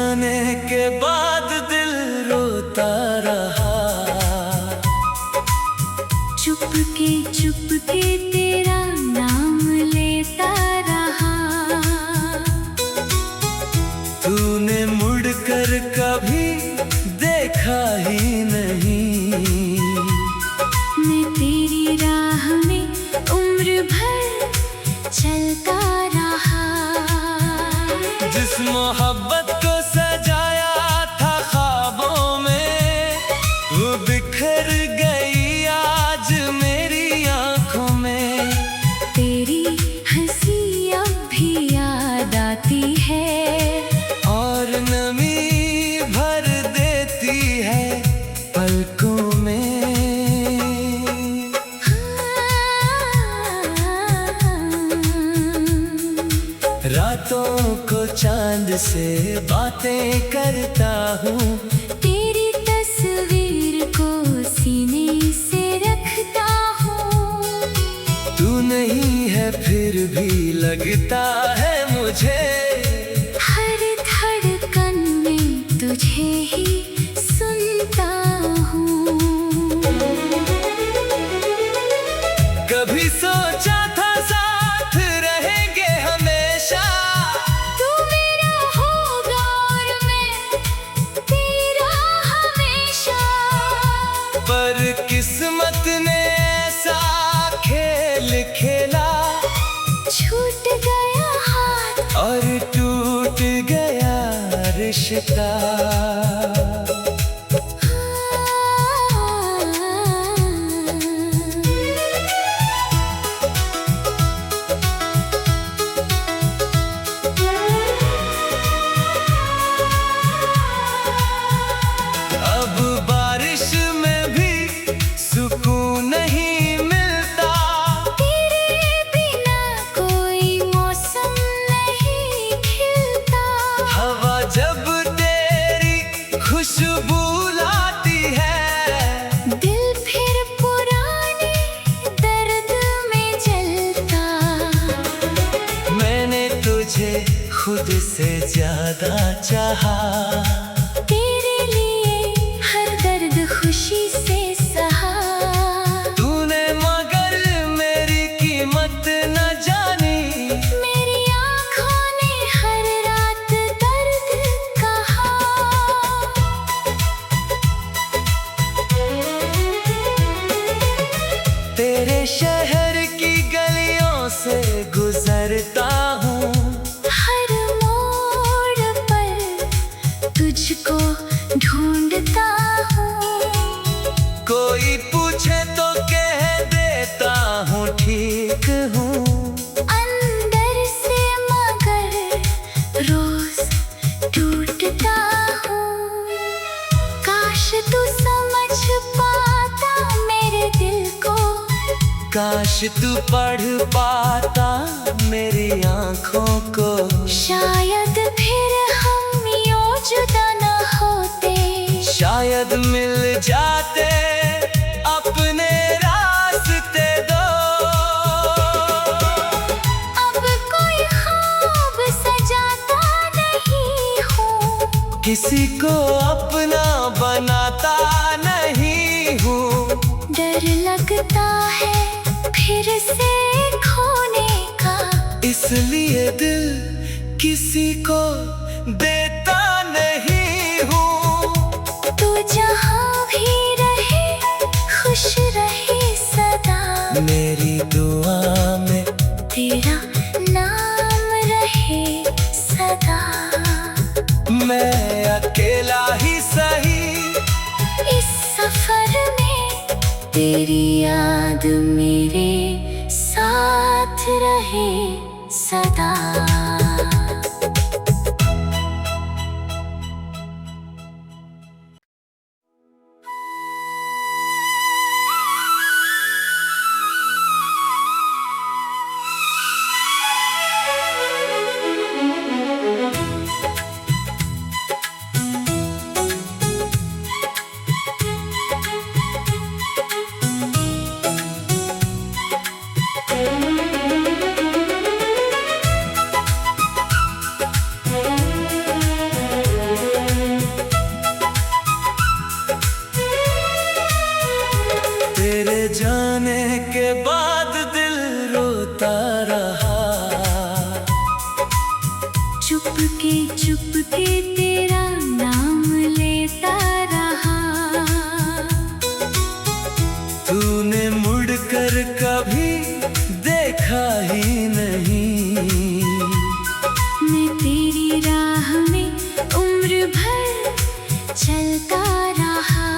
जाने के बाद दिल रोता रहा। चुपके तेरा नाम लेता रहा। तूने मुड़कर कभी देखा ही नहीं। मैं तेरी राह में उम्र भर चलता रहा। जिस मोहब्बत को सजाया था ख्वाबों में, वो बिखर गई आज मेरी आंखों में। तेरी हंसी अब भी याद आती है और नमी भर देती है पलकों में। रातों को चांद से बातें करता हूँ। तेरी तस्वीर को सीने से रखता हूँ। तू नहीं है फिर भी लगता है मुझे, हर धड़कन में तुझे ही सुनता हूँ। कभी सोचा था साथ रहेंगे हमेशा। तू मेरा होगा और मैं तेरा हमेशा। पर किस्मत ने ऐसा खेल खेला, छूट गया हाथ और टूट गया रिश्ता। अब बारिश में भी सुकून नहीं मिलता। तेरे बिना कोई मौसम नहीं खिलता। हवा जब तेरी खुशबू लाती है, दिल फिर पुराने दर्द में जलता। मैंने तुझे खुद से ज्यादा चाहा। तेरे लिए हर दर्द खुशी से सहा। तूने मगर मेरी कीमत न जानी। मेरी आँखों ने हर रात दर्द कहा। तेरे शहर की गलियों से गुजरता हूँ। हर मोड़ पर तुझको ढूंढता हूँ। कोई पूछे तो कह देता हूँ ठीक हूँ। अंदर से मगर रोज टूटता हूँ। काश तू समझ पाता मेरे दिल को। काश तू पढ़ पाता मेरी आंखों को। शायद फिर हम यूं जुदा न होते। शायद मिल जाते अपने रास्ते दो। अब कोई ख्वाब सजाता नहीं हूँ। किसी को अपना बनाता नहीं हूँ। डर लगता है फिर से खोने का। इसलिए दिल किसी को देता नहीं हूँ। तू जहाँ भी रहे खुश रहे सदा। मेरी दुआ में तेरा नाम रहे सदा। मैं अकेला ही सही इस सफर में तेरी याद मेरे साथ रहे सदा। चुपके तेरा नाम लेता रहा। तूने मुड़कर कभी देखा ही नहीं। मैं तेरी राह में उम्र भर चलता रहा।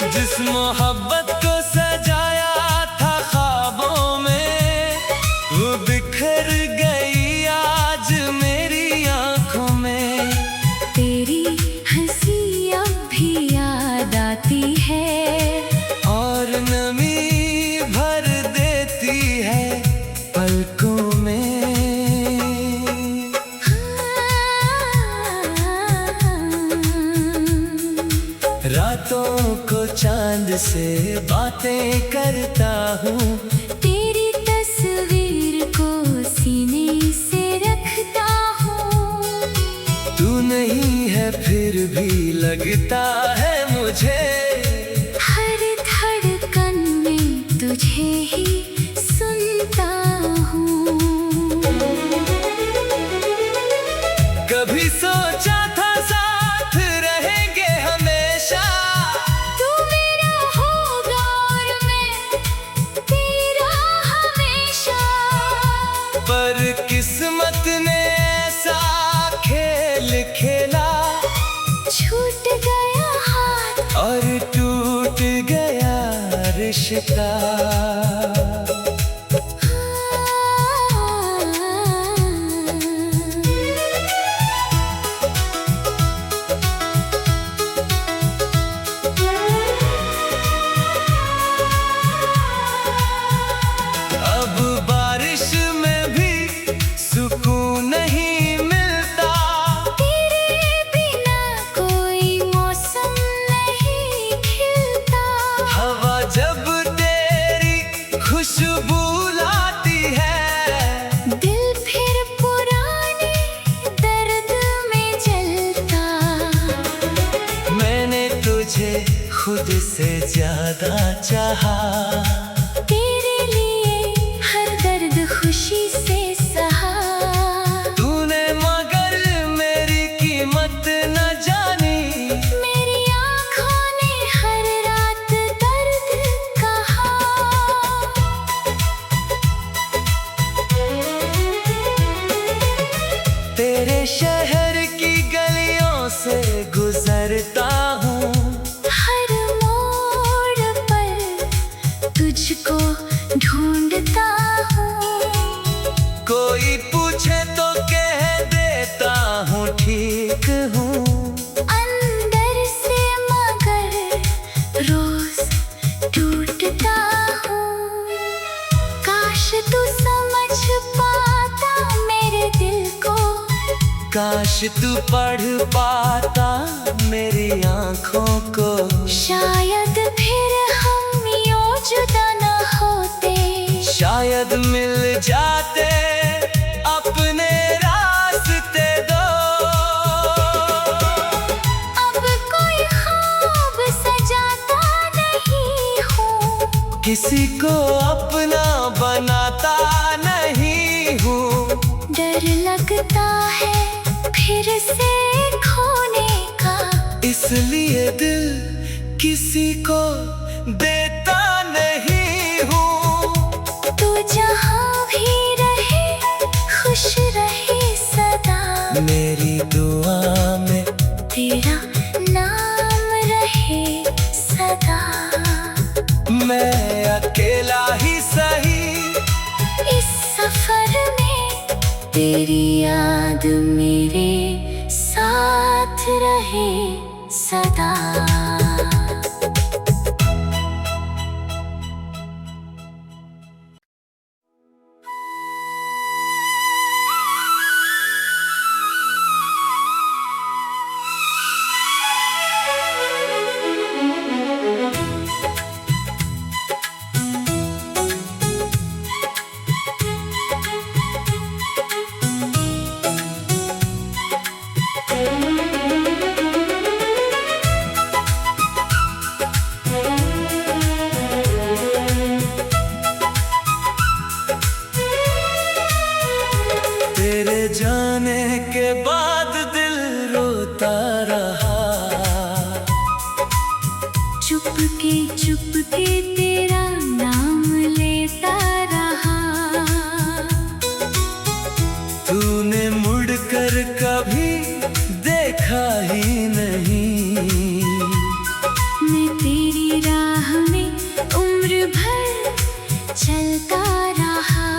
जिस मोहब्बत को सजाया था ख्वाबों में, वो बिखर गई आज मेरी आंखों में। तेरी हंसी अब भी याद आती है और नमी भर देती है पलकों में। रातों को चांद से बातें करता हूँ। तेरी तस्वीर को सीने से रखता हूँ। तू नहीं है फिर भी लगता है मुझे, हर धड़कन में तुझे ही सुनता हूँ। कभी सोचा था साथ रहेंगे हमेशा। तू मेरा होगा और मैं तेरा हमेशा। पर किस्मत ने ऐसा खेल खेला, छूट गया हाथ और टूट गया रिश्ता। अब बारिश में भी सुकून नहीं मिलता। तेरे बिना कोई मौसम नहीं खिलता। हवा जब तेरी खुशबू लाती है, दिल फिर पुराने दर्द में जलता। मैंने तुझे खुद से ज्यादा चाहा। तेरे लिए हर दर्द खुशी से सहा। तूने मगर मेरी कीमत न जानी। मेरी आँखों ने हर रात दर्द कहा। तेरे शहर की गलियों से गुजरता हूँ। हर मोड़ पर तुझको ढूंढता हूँ। कोई पूछे तो कह देता हूँ ठीक हूँ। अंदर से मगर रोज टूटता हूँ। काश तू समझ पाता मेरे दिल को। काश तू पढ़ पाता मेरी आंखों को। शायद फिर हम यूं जुदा न होते। शायद मिल जाते अपने रास्ते दो। अब कोई ख्वाब सजाता नहीं हूँ। किसी को अपना बनाता नहीं हूँ। डर लगता है फिर से खोने का। इसलिए दिल किसी को देता नहीं हूँ। तू जहाँ भी रहे खुश रहे सदा। मेरी दुआ में तेरा नाम रहे सदा। मैं अकेला ही सही, इस सफर में तेरी याद मेरे साथ रहे सदा। जाने के बाद दिल रोता रहा। चुपके तेरा नाम लेता रहा। तूने मुड़कर कभी देखा ही नहीं। मैं तेरी राह में उम्र भर चलता रहा।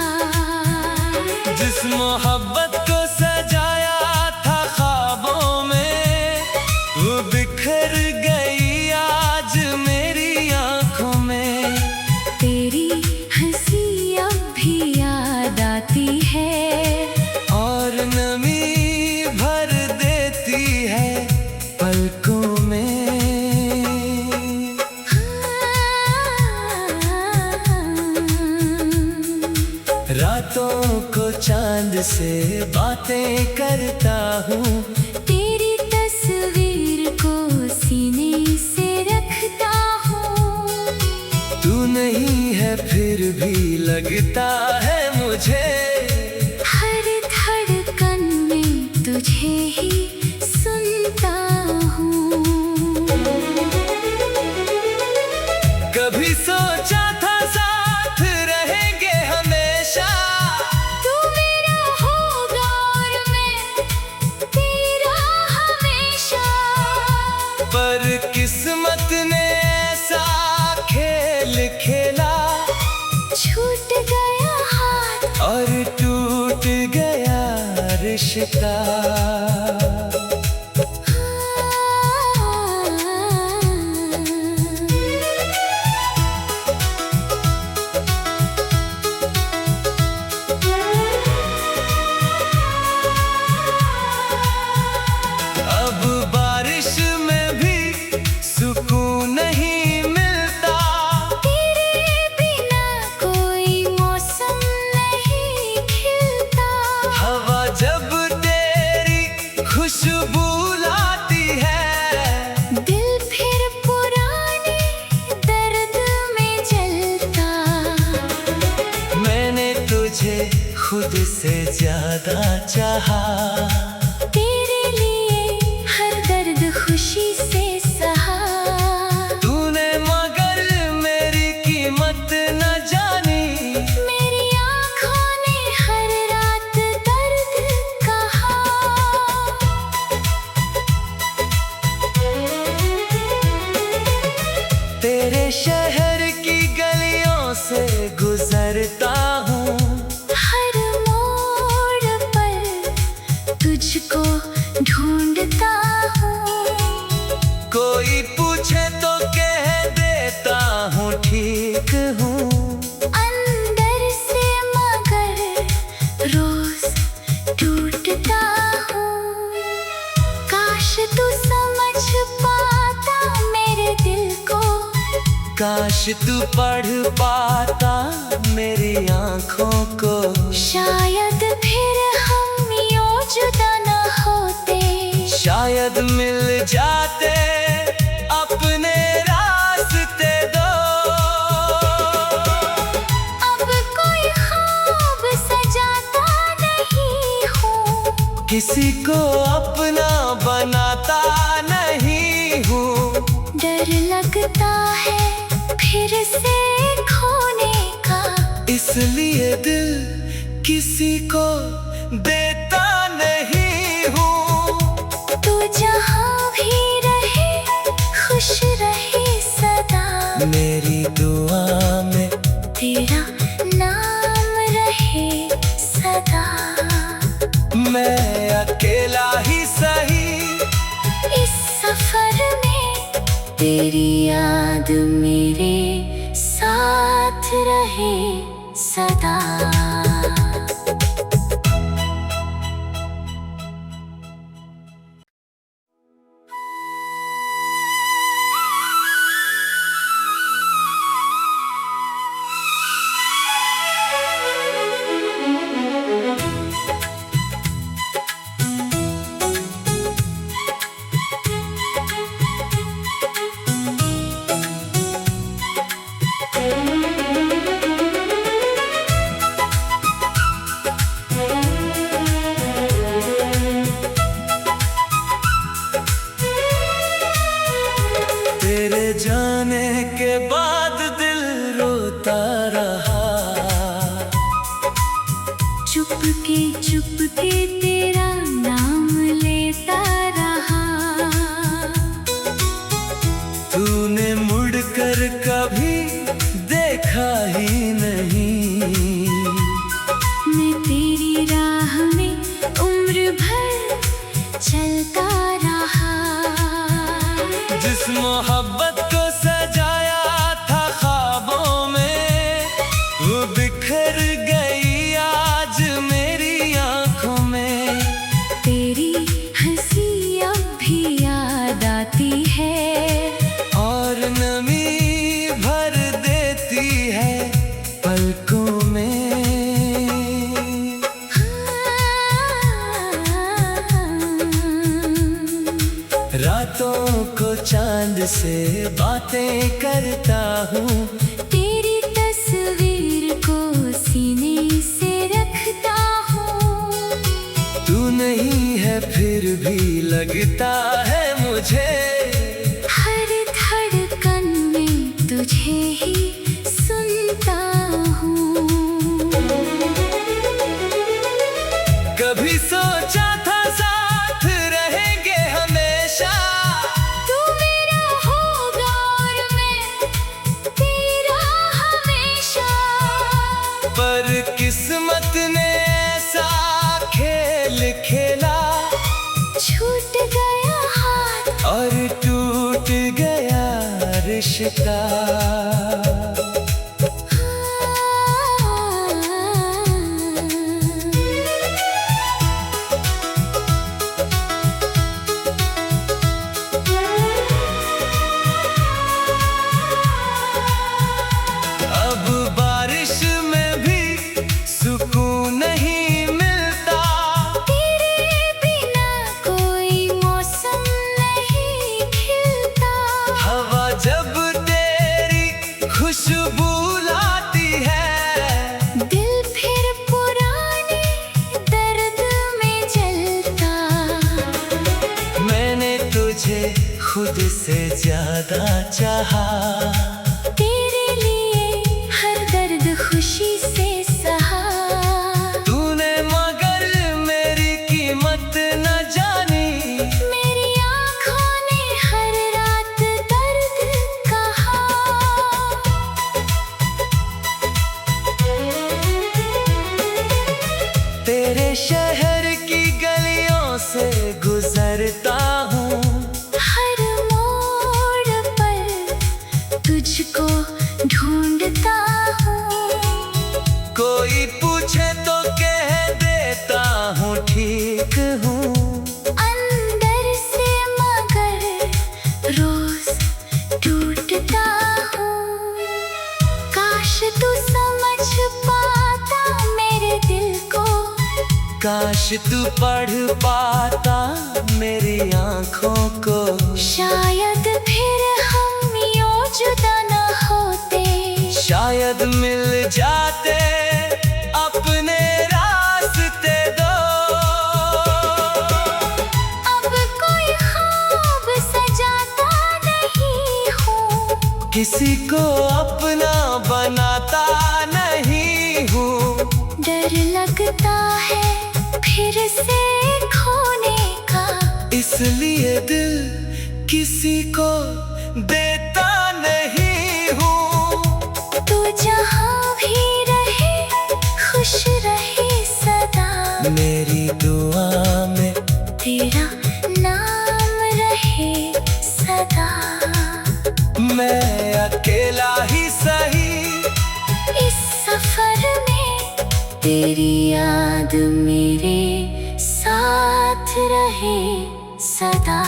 जिस मोहब्बत को सजाया था ख्वाबों में, वो बिखर गई आज मेरी आंखों में। तेरी हंसी अब भी याद आती है और नमी भर देती है पलकों में। रातों को चांद से बातें करता हूँ। तेरी तस्वीर को सीने से रखता हूँ। तू नहीं है फिर भी लगता है मुझे, हर धड़कन में तुझे ही सुनता हूँ। कभी सोचा था साथ रहेंगे हमेशा। तू मेरा होगा और मैं तेरा हमेशा। पर किस्मत ने ऐसा खेल खेला, छूट गया हाथ और टूट गया रिश्ता। अब बारिश में भी सुकून नहीं मिलता। तेरे बिना कोई मौसम नहीं खिलता। हवा जब तेरी खुशबू लाती है, दिल फिर पुराने दर्द में जलता। मैंने तुझे खुद से ज्यादा चाहा। तेरे लिए हर दर्द खुशी से सहा। तूने मगर मेरी कीमत न जानी। मेरी आँखों ने हर रात दर्द कहा। तेरे शहर की गलियों से गुजरता हूँ। हर मोड़ पर तुझको ढूंढता हूँ। कोई पूछे तो कह देता हूँ ठीक हूँ। अंदर से मगर रोज टूटता हूँ। काश तू समझ पाता मेरे दिल को। काश तू पढ़ पाता मेरी आंखों को। शायद फिर हम यूं जुदा न होते। शायद मिल जाते अपने रास्ते दो। अब कोई ख्वाब सजाता नहीं हूँ। किसी को अपना बनाता नहीं हूँ। डर लगता है फिर से खोने का। इसलिए दिल किसी को देता नहीं हूँ। तू जहाँ भी रहे खुश रहे सदा। मेरी दुआ में तेरा नाम रहे सदा। मैं अकेला ही सही, इस सफर में तेरी याद मेरे साथ रहे सदा। के चुपके तेरा नाम लेता रहा। तूने मुड़कर कभी देखा ही नहीं। मैं तेरी राह में उम्र भर चलता रहा। जिस मोहब्बत को सजाया था ख्वाबों में, वो बिखर गई आज मेरी आंखों में। तेरी हंसी अब भी याद आती है और नमी भर देती है पलकों में। रातों को चांद से बातें करता हूँ। तेरी तस्वीर को सीने से रखता हूँ। तू नहीं है फिर भी लगता है मुझे, हर धड़कन में तुझे ही सुनता हूँ। कभी सोचा था साथ रहेंगे हमेशा। तू मेरा होगा और मैं तेरा हमेशा। पर किस्मत ने ऐसा खेल खेला, छूट गया हाथ और टूट गया रिश्ता। अब बारिश में भी सुकून नहीं मिलता। तेरे बिना कोई मौसम नहीं खिलता। हवा जब तेरी खुशबू लाती है, दिल फिर पुराने दर्द में जलता। मैंने तुझे खुद से ज्यादा चाहा। तेरे लिए हर दर्द खुशी से सहा। तूने मगर मेरी कीमत न जानी। मेरी आँखों ने हर रात दर्द कहा। तेरे शहर की गलियों से गुजरता हूँ। हर मोड़ पर तुझको ढूंढता हूँ। कोई पूछे तो कह देता हूँ ठीक हूँ। अंदर से मगर रोज टूटता हूँ। काश तू समझ पाता मेरे दिल को। काश तू पढ़ पाता मेरी आंखों को। शायद फिर हम यूं जुदा न होते। शायद मिल जाते अपने रास्ते दो। अब कोई ख्वाब सजाता नहीं हूँ। किसी को अपना बनाता नहीं हूँ। डर लगता है फिर से खोने का। इसलिए दिल किसी को देता नहीं हूँ। तू जहाँ भी रहे खुश रहे सदा। मेरी दुआ में तेरा नाम रहे सदा। मैं अकेला ही सही, इस सफर में तेरी याद मेरे साथ रहे सदा।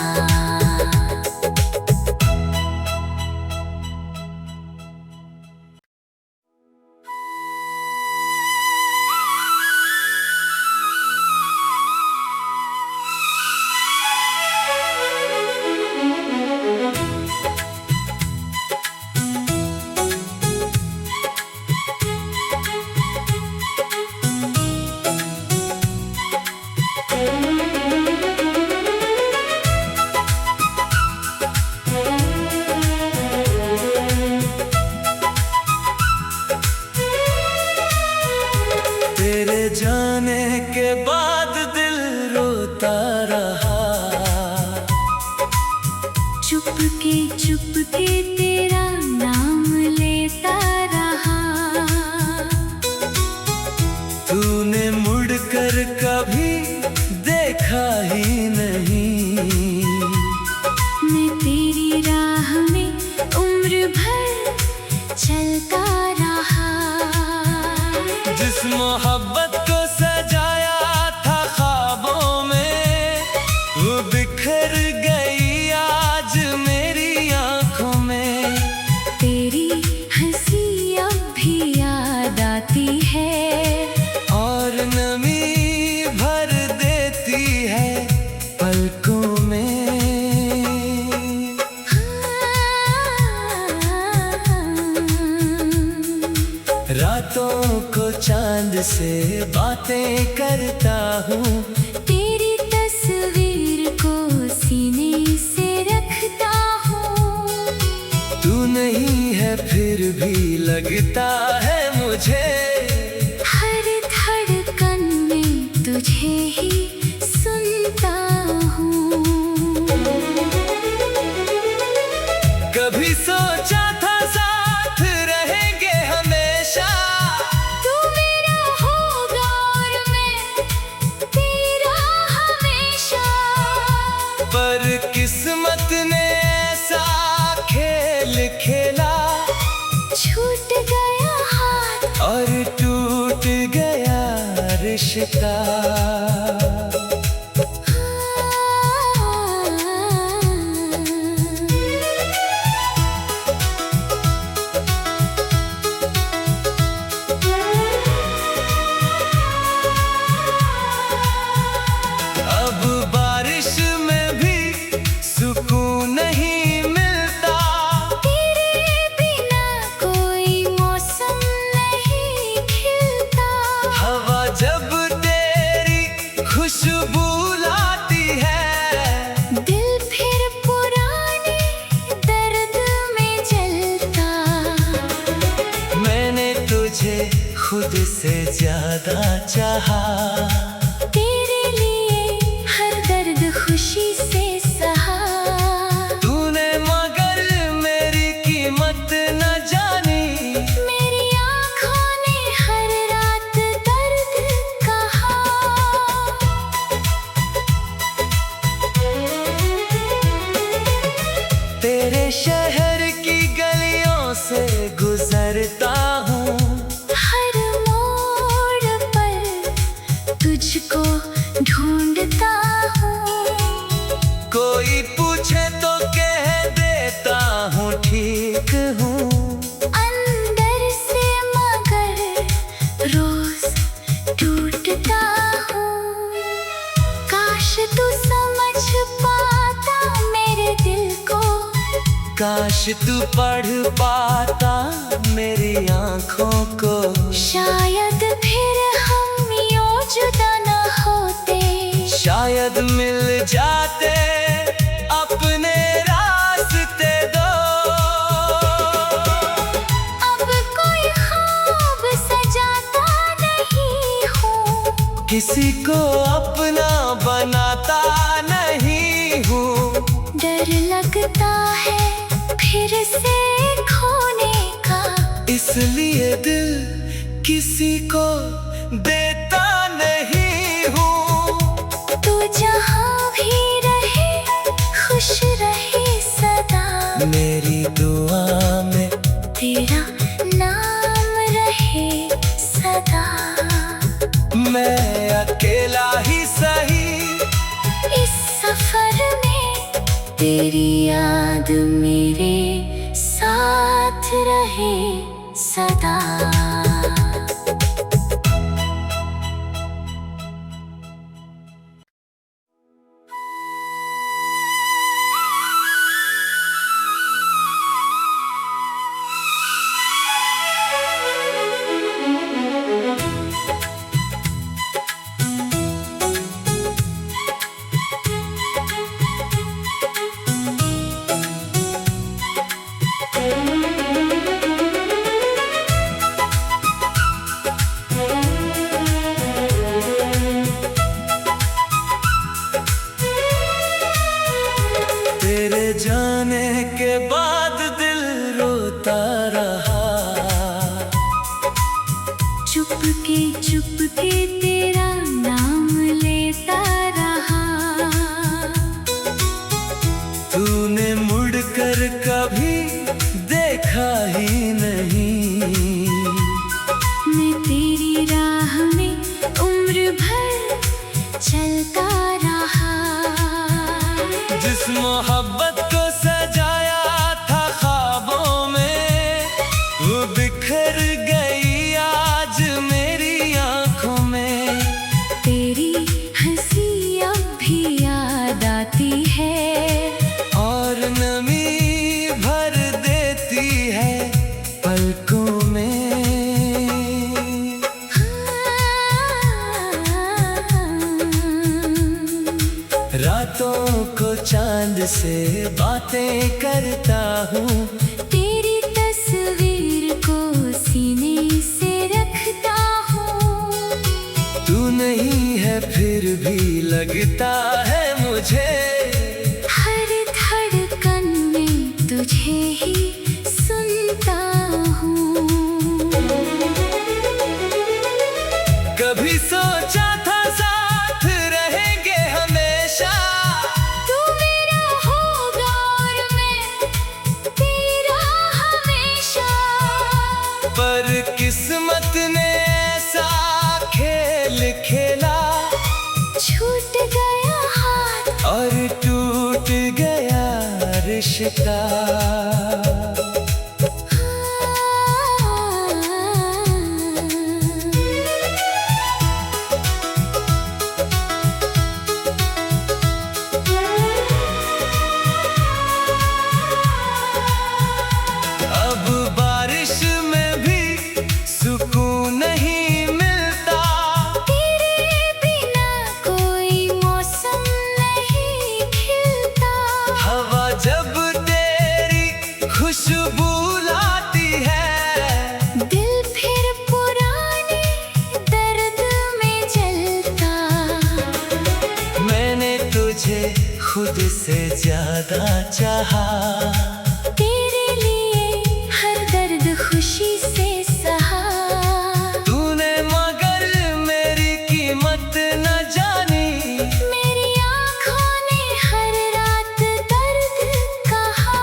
बाद दिल रोता रहा। चुपके तेरा नाम लेता रहा। तूने मुड़कर कभी देखा ही नहीं। मैं तेरी राह में उम्र भर चलता रहा। जिस मोहब्बत को सजाया था ख्वाबों में, वो बिखर गई आज मेरी आंखों में। तेरी हंसी अब भी याद आती है और नमी भर देती है पलकों में। रातों को चांद से बातें करता हूँ। तेरी तस्वीर को सीने से रखता हूँ। तू नहीं है फिर भी लगता है मुझे, हर धड़कन में तुझे ही सुनता हूँ। कभी सोचा था साथ रहेंगे हमेशा। तू मेरा होगा और मैं तेरा हमेशा। पर किस्मत ने ऐसा खेल खेला, छूट गया हाथ और टूट गया रिश्ता। अब बारिश में भी सुकून नहीं मिलता। तेरे बिना कोई मौसम नहीं खिलता। हवा जब तेरी खुशबू लाती है, दिल फिर पुराने दर्द में जलता। मैंने तुझे खुद से ज्यादा चाहा। तेरे लिए हर दर्द खुशी से सहा। तूने मगर मेरी कीमत न जानी। मेरी आँखों ने हर रात दर्द कहा। तेरे शहर की गलियों से गुजरता हूँ। हर मोड़ पर तुझको ढूंढता हूँ। कोई पूछे तो कह देता हूँ ठीक हूँ। अंदर से मगर रोज टूटता हूँ। काश तू समझ पाता मेरे दिल को। काश तू पढ़ पाता मेरी आंखों को। शायद फिर हम यूं जुदा न होते। शायद मिल जाते अपने रास्ते दो। अब कोई ख्वाब सजाता नहीं हूँ। किसी को अपना बनाता नहीं हूँ। डर लगता है फिर से खोने का। इसलिए दिल किसी को देता नहीं हूँ। तू जहाँ भी रहे खुश रहे सदा। मेरी दुआ में तेरा नाम रहे सदा। मैं अकेला ही सही, इस सफर में तेरी याद मेरे साथ रहे सदा। चलता रहा। जिस मोहब्बत को सजाया था ख्वाबों में, वो बिखर गई आज मेरी आंखों में। तेरी हंसी अब भी याद आती है, और नमी भर देती है पलकों में। रातों को चांद से बातें करता हूँ, तेरी तस्वीर को सीने से रखता हूँ। तू नहीं है फिर भी लगता है मुझे, हर धड़कन में तुझे ही सुनता हूँ। कभी सोचा था साथ रहेंगे हमेशा, तू मेरा होगा और मैं तेरा हमेशा। पर किस्मत ने ऐसा खेल खेला, छूट गया हाथ और टूट गया रिश्ता। अब बारिश में भी सुकून नहीं मिलता, तेरे बिना कोई मौसम नहीं खिलता। हवा जब तेरी खुशबू लाती है, दिल फिर पुराने दर्द में जलता। मैंने तुझे खुद से ज्यादा चाहा, तेरे लिए हर दर्द खुशी से सहा। तूने मगर मेरी कीमत न जानी, मेरी आँखों ने हर रात दर्द कहा।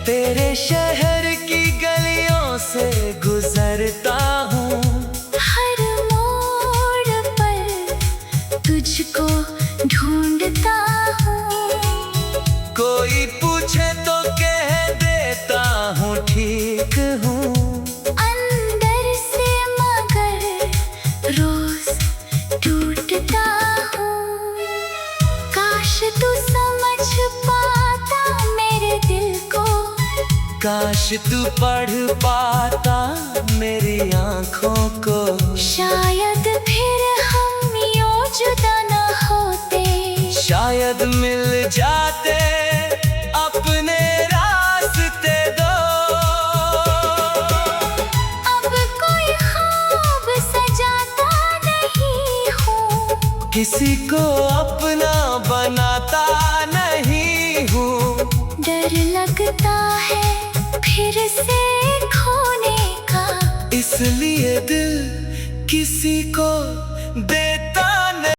तेरे शहर की गलियों से गुजरता हूँ, हर मोड़ पर तुझको ढूंढता हूँ। कोई पूछे तो कह देता हूँ ठीक हूँ। अंदर से मगर रोज टूटता हूँ। काश तू समझ पाता मेरे दिल को, काश तू पढ़ पाता मेरी आंखों को। शायद फिर हम यूं जुदा न होते, शायद मिल जाते अपने रास्ते दो। अब कोई ख्वाब सजाता नहीं हूँ, किसी को अपना बनाता नहीं हूँ। डर लगता है फिर से खोने का, इसलिए दिल किसी को